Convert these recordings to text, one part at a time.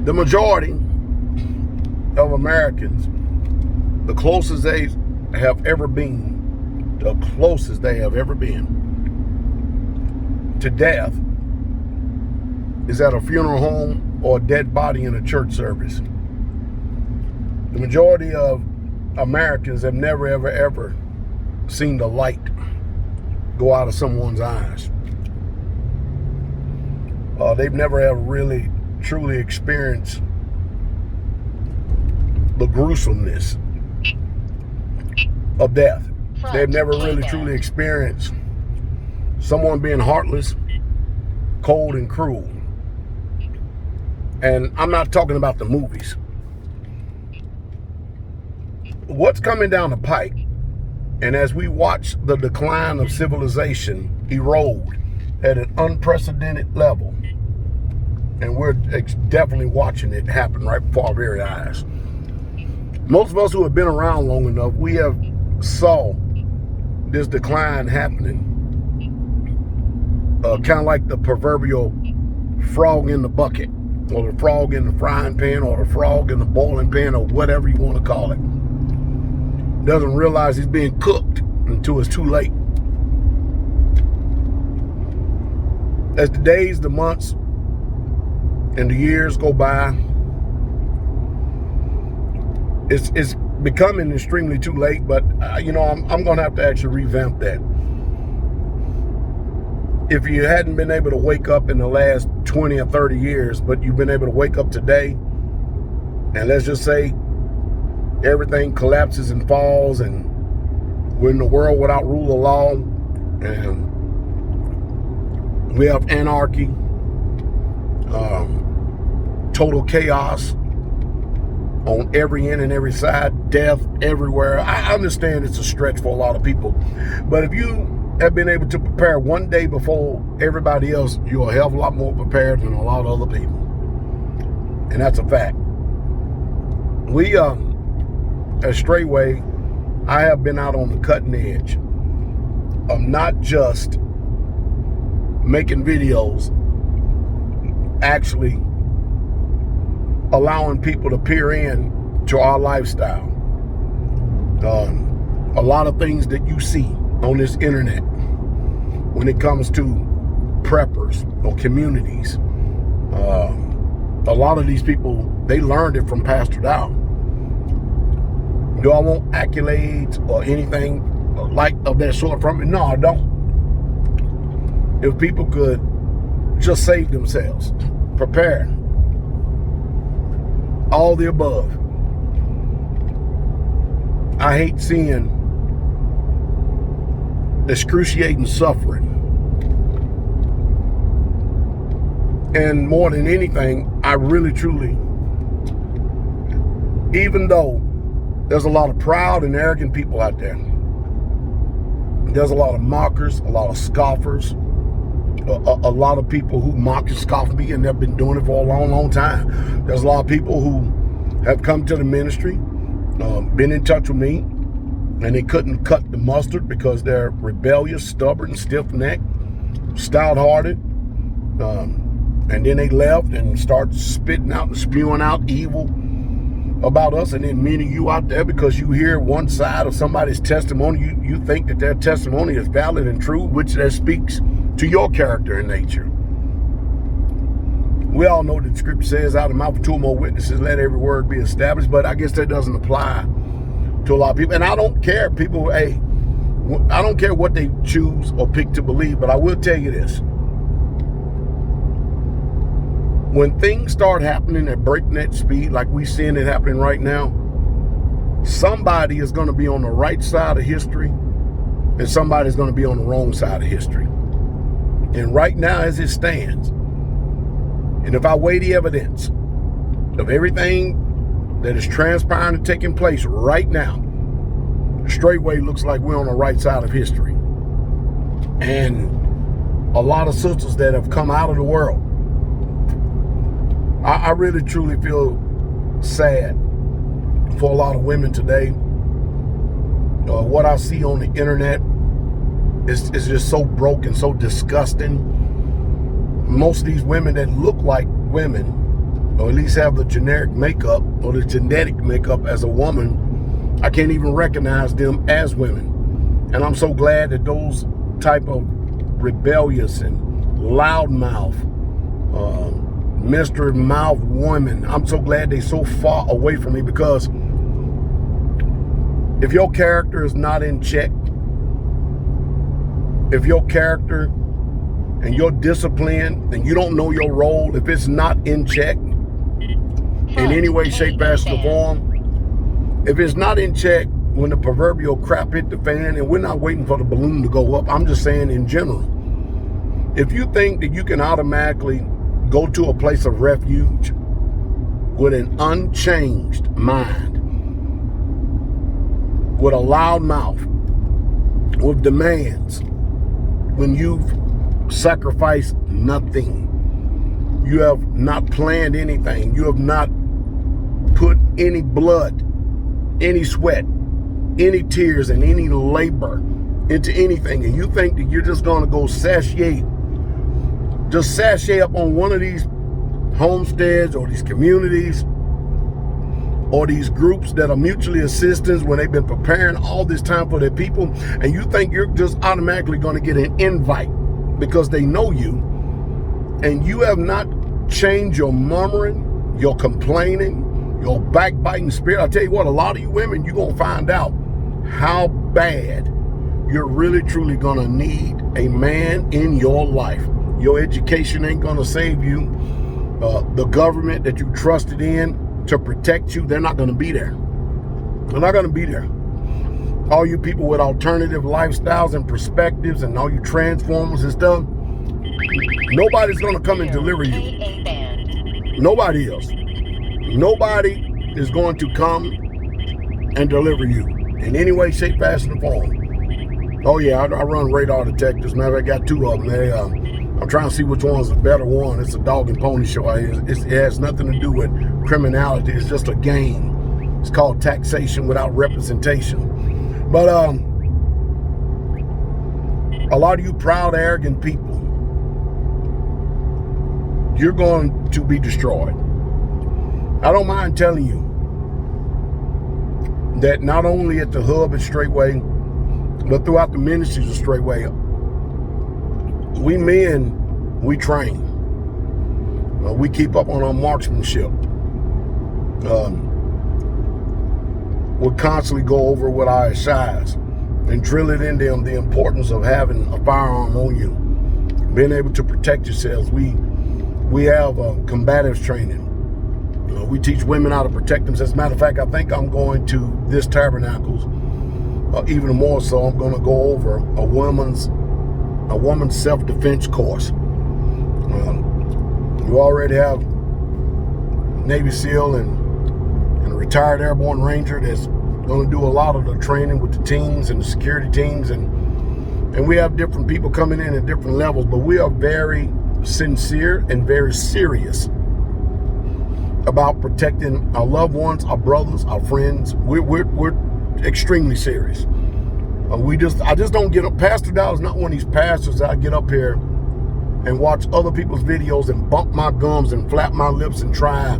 The majority of Americans, the closest they have ever been to death is at a funeral home or a dead body in a church service. The majority of Americans have never, ever seen the light go out of someone's eyes. They've never ever really, truly experienced the gruesomeness of death. They've never really, truly experienced someone being heartless, cold, and cruel. And I'm not talking about the movies. What's coming down the pike, and as we watch the decline of civilization erode at an unprecedented level, and we're definitely watching it happen right before our very eyes. Most of us who have been around long enough, we have saw this decline happening. Kind of like the proverbial frog in the bucket, or the frog in the frying pan, or the frog in the boiling pan, or whatever you want to call it. Doesn't realize he's being cooked until it's too late. As the days, the months, and the years go by, it's becoming extremely too late. But I'm going to have to actually revamp that. If you hadn't been able to wake up in the last 20 or 30 years, but you've been able to wake up today, and let's just say everything collapses and falls, and we're in a world without rule of law, and we have anarchy, total chaos on every end and every side, death everywhere. I understand it's a stretch for a lot of people, but if you have been able to prepare one day before everybody else, you're a hell of a lot more prepared than a lot of other people, and that's a fact. We at Straightway, I have been out on the cutting edge of not just making videos, actually allowing people to peer in to our lifestyle. A lot of things that you see on this internet when it comes to preppers or communities, a lot of these people, they learned it from Pastor Dow. Do I want accolades or anything like of that sort from it? No, I don't. If people could just save themselves, prepare, all the above. I hate seeing excruciating suffering. And more than anything, I really, truly, even though there's a lot of proud and arrogant people out there, there's a lot of mockers, a lot of scoffers, a lot of people who mock and scoff me, and they've been doing it for a long, long time. There's a lot of people who have come to the ministry, been in touch with me, and they couldn't cut the mustard because they're rebellious, stubborn, stiff-necked, stout-hearted, and then they left and started spitting out and spewing out evil about us. And then many of you out there, because you hear one side of somebody's testimony, you think that their testimony is valid and true, which that speaks to your character and nature. We all know that the scripture says, out of the mouth of two or more witnesses, let every word be established. But I guess that doesn't apply to a lot of people. And I don't care, people, I don't care what they choose or pick to believe, but I will tell you this. When things start happening at breakneck speed, like we're seeing it happening right now, somebody is going to be on the right side of history, and somebody's going to be on the wrong side of history. And right now, as it stands, and if I weigh the evidence of everything that is transpiring and taking place right now, Straightway looks like we're on the right side of history. And a lot of sisters that have come out of the world, I really truly feel sad for a lot of women today. What I see on the internet is just so broken, so disgusting. Most of these women that look like women or at least have the generic makeup or the genetic makeup as a woman, I can't even recognize them as women. And I'm so glad that those type of rebellious and loudmouth, Mr. Mouth women, I'm so glad they so far away from me, because if your character is not in check, if your character and your discipline and you don't know your role, if it's not in check in any way, shape, fashion, or form, if it's not in check when the proverbial crap hit the fan, and we're not waiting for the balloon to go up, I'm just saying in general, if you think that you can automatically go to a place of refuge with an unchanged mind, with a loud mouth, with demands, when you've sacrificed nothing, you have not planned anything, you have not put any blood, any sweat, any tears, and any labor into anything, and you think that you're just going to go sashay up on one of these homesteads or these communities or these groups that are mutually assistance when they've been preparing all this time for their people, and you think you're just automatically going to get an invite because they know you, and you have not changed your murmuring, your complaining, your backbiting spirit. I tell you what, a lot of you women, you're going to find out how bad you're really truly going to need a man in your life. Your education ain't going to save you. The government that you trusted in to protect you, they're not going to be there. They're not going to be there. All you people with alternative lifestyles and perspectives, and all you transformers and stuff, nobody's going to come and deliver you. Nobody else. Nobody is going to come and deliver you in any way, shape, fashion, or form. Oh yeah, I run radar detectors. Now I got two of them. I'm trying to see which one's the better one. It's a dog and pony show. It has nothing to do with criminality. It's just a game. It's called taxation without representation. But a lot of you proud, arrogant people, you're going to be destroyed. I don't mind telling you that not only at the hub at Straightway, but throughout the ministries of Straightway, we men, we train. We keep up on our marksmanship. We'll constantly go over with our SIs and drill it in them the importance of having a firearm on you, being able to protect yourselves. We have combatives training. We teach women how to protect themselves. As a matter of fact, I think I'm going to this Tabernacles, even more so, I'm going to go over a woman's self-defense course. You already have Navy SEAL and a retired airborne ranger that's going to do a lot of the training with the teams and the security teams, and we have different people coming in at different levels, but we are very sincere and very serious about protecting our loved ones, our brothers, our friends. We're extremely serious. I just don't get up. Pastor Dow is not one of these pastors that I get up here and watch other people's videos and bump my gums and flap my lips and try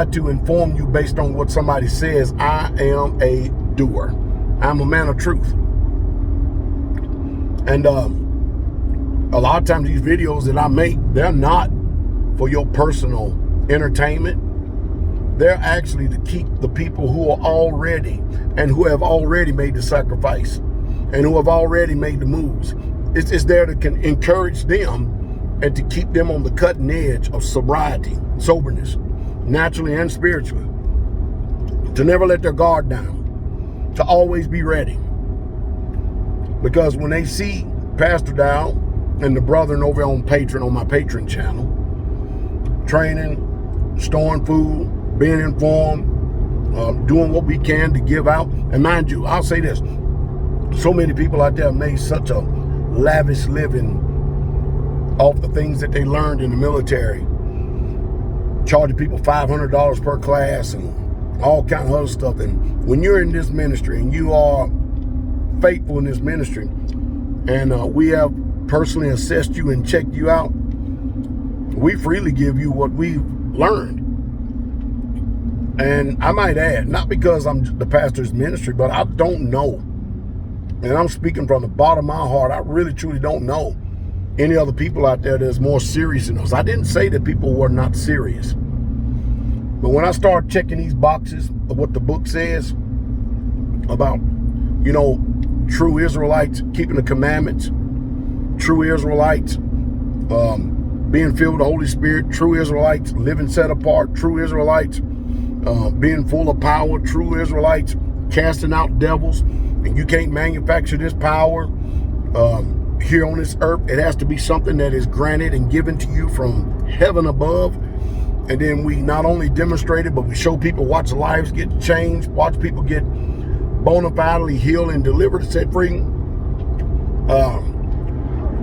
to inform you based on what somebody says. I am a doer. I'm a man of truth. And a lot of times these videos that I make, they're not for your personal entertainment. They're actually to keep the people who are already and who have already made the sacrifice and who have already made the moves. It's there to encourage them and to keep them on the cutting edge of sobriety, soberness, naturally and spiritually. To never let their guard down. To always be ready. Because when they see Pastor Dow and the brethren over on my Patreon channel, training, storing food, being informed, doing what we can to give out. And mind you, I'll say this, so many people out there made such a lavish living off the things that they learned in the military, charging people $500 per class and all kind of other stuff. And when you're in this ministry and you are faithful in this ministry, and we have personally assessed you and checked you out, We freely give you what we've learned. And I might add, not because I'm the pastor's ministry, but I don't know. And I'm speaking from the bottom of my heart. I really, truly don't know any other people out there that's more serious than us. I didn't say that people were not serious. But when I start checking these boxes of what the book says about, you know, true Israelites keeping the commandments, true Israelites being filled with the Holy Spirit, true Israelites living set apart, true Israelites being full of power, true Israelites casting out devils, and you can't manufacture this power here on this earth. It has to be something that is granted and given to you from heaven above. And then we not only demonstrate it, but we show people, watch lives get changed, watch people get bona fidely healed and delivered, set free.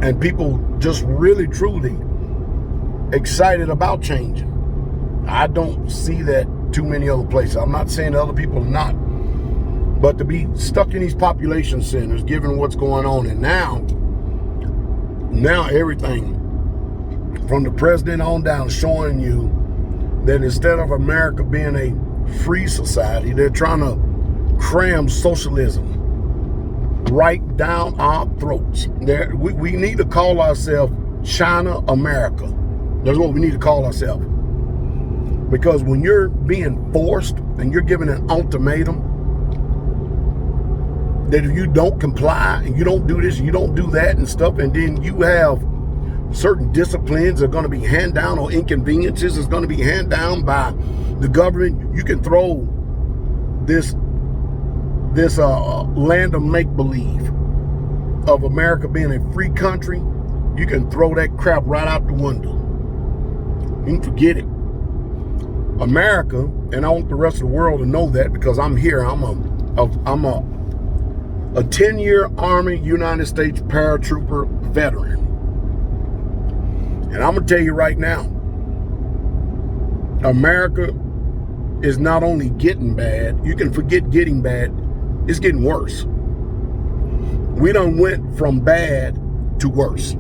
And people just really, truly excited about changing. I don't see that too many other places. I'm not saying other people are not, but to be stuck in these population centers, given what's going on, and now everything from the president on down showing you that instead of America being a free society, they're trying to cram socialism right down our throats. We need to call ourselves China America. That's what we need to call ourselves. Because when you're being forced and you're given an ultimatum that if you don't comply and you don't do this, you don't do that and stuff, and then you have certain disciplines are going to be hand down, or inconveniences is going to be hand down by the government, you can throw this land of make-believe of America being a free country. You can throw that crap right out the window. You can forget it. America, and I want the rest of the world to know that, because I'm here. I'm a 10-year Army United States paratrooper veteran. And I'm going to tell you right now, America is not only getting bad, you can forget getting bad, it's getting worse. We done went from bad to worse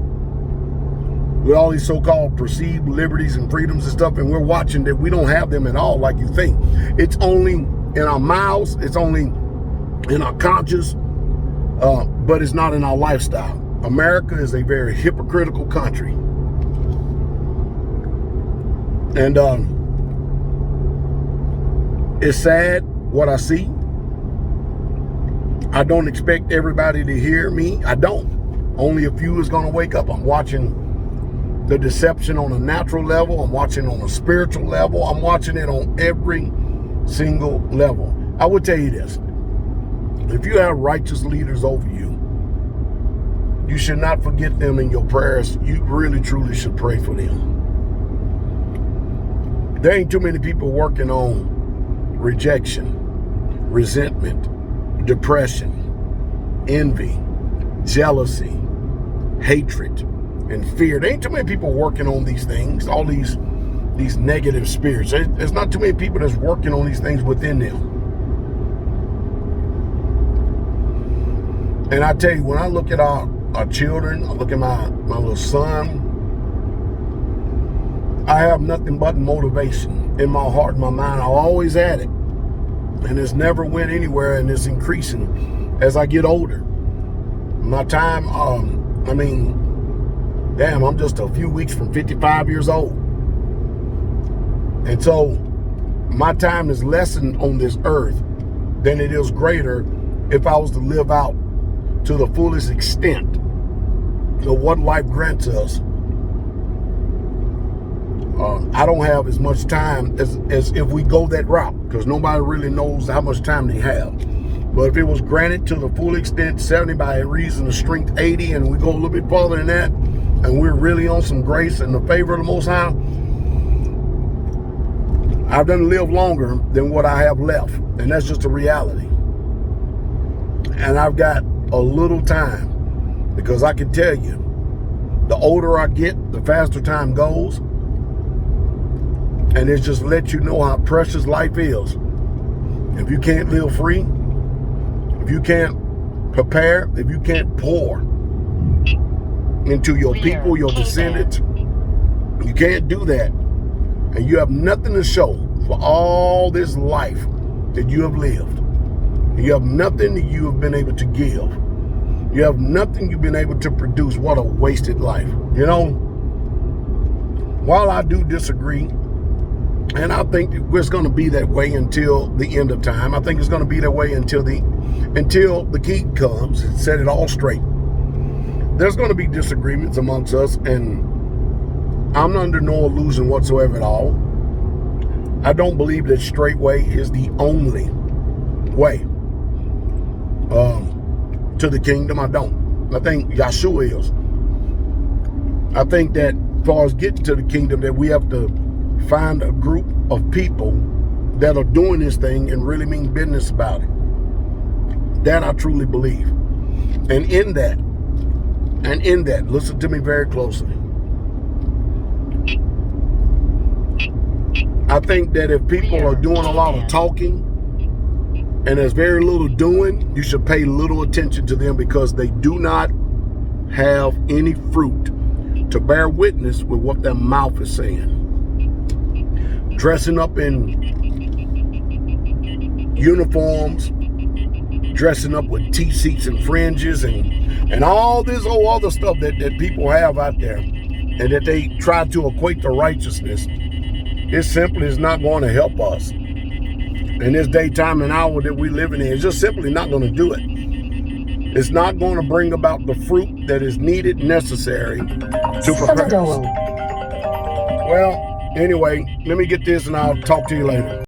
with all these so-called perceived liberties and freedoms and stuff, and we're watching that we don't have them at all like you think. It's only in our mouths, it's only in our conscience, but it's not in our lifestyle. America is a very hypocritical country. And it's sad what I see. I don't expect everybody to hear me. I don't. Only a few is going to wake up. I'm watching the deception on a natural level. I'm watching on a spiritual level. I'm watching it on every single level. I would tell you this. If you have righteous leaders over you, you should not forget them in your prayers. You really, truly should pray for them. There ain't too many people working on rejection, resentment, depression, envy, jealousy, hatred, and fear. There ain't too many people working on these things, all these negative spirits. There's not too many people that's working on these things within them. And I tell you, when I look at our children, I look at my little son, I have nothing but motivation in my heart and my mind. I always had it. And it's never went anywhere, and it's increasing as I get older. My time, I'm just a few weeks from 55 years old. And so my time is lessened on this earth than it is greater if I was to live out to the fullest extent of what life grants us. I don't have as much time as if we go that route, because nobody really knows how much time they have. But if it was granted to the full extent, 70 by reason of strength 80, and we go a little bit farther than that, and we're really on some grace and the favor of the Most High, I've done live longer than what I have left. And that's just a reality. And I've got a little time, because I can tell you, the older I get, the faster time goes. And it just lets you know how precious life is. If you can't live free, if you can't prepare, if you can't pour into your people, your descendants, You can't do that. And you have nothing to show for all this life that you have lived. You have nothing that you have been able to give. You have nothing you've been able to produce. What a wasted life. You know, while I do disagree, and I think it's going to be that way until the end of time. I think it's going to be that way until the king comes and set it all straight. There's going to be disagreements amongst us, and I'm under no illusion whatsoever at all. I don't believe that straight way is the only way to the kingdom. I don't. I think Yeshua is. I think that as far as getting to the kingdom, that we have to find a group of people that are doing this thing and really mean business about it. That I truly believe. And in that, listen to me very closely. I think that if people are doing a lot of talking and there's very little doing, you should pay little attention to them, because they do not have any fruit to bear witness with what their mouth is saying. Dressing up in uniforms, dressing up with T-seats and fringes and all this whole other stuff that people have out there, and that they try to equate to righteousness. It simply is not going to help us in this daytime and hour that we live in. It's just simply not going to do it. It's not going to bring about the fruit that is needed, necessary to prepare us. Well, anyway, let me get this and I'll talk to you later.